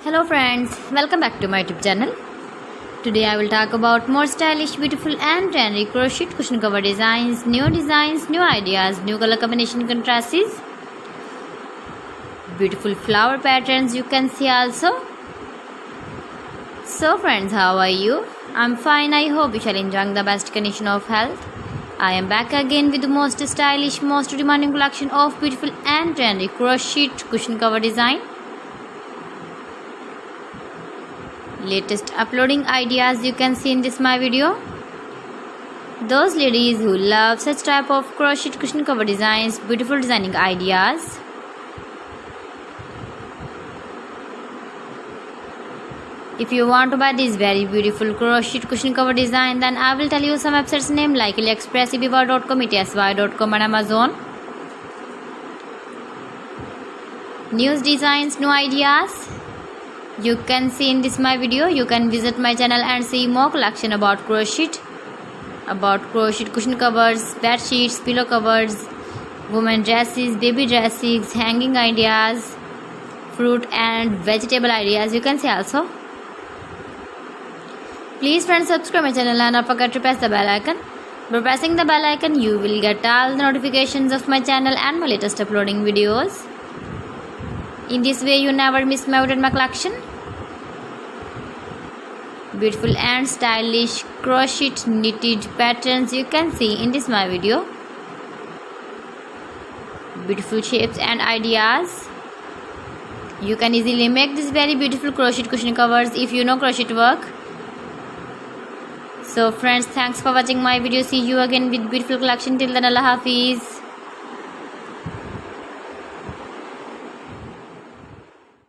Hello friends, welcome back to my YouTube channel. Today I will talk about more stylish, beautiful and trendy crochet cushion cover designs, new ideas, new color combination contrasts, beautiful flower patterns you can see also. So friends, how are you? I'm fine. I hope you shall enjoy the best condition of health. I am back again with the most stylish, most demanding collection of beautiful and trendy crochet cushion cover design. Latest uploading ideas you can see in this my video. Those ladies who love such type of crochet cushion cover designs, beautiful designing ideas. If you want to buy this very beautiful crochet cushion cover design, then I will tell you some websites name like AliExpress, eBay.com, etsy.com and Amazon. New designs, new ideas you can see in this my video. You can visit my channel and see more collection about crochet cushion covers, bed sheets, pillow covers, women dresses, baby dresses, hanging ideas, fruit and vegetable ideas you can see also. Please friends, subscribe my channel and don't forget to press the bell icon. By pressing the bell icon you will get all the notifications of my channel and my latest uploading videos. In this way you never miss my collection. Beautiful and stylish crochet knitted patterns you can see in this my video. Beautiful shapes and ideas. You can easily make this very beautiful crochet cushion covers if you know crochet work. So friends, thanks for watching my video. See you again with beautiful collection. Till then, Allah Hafiz.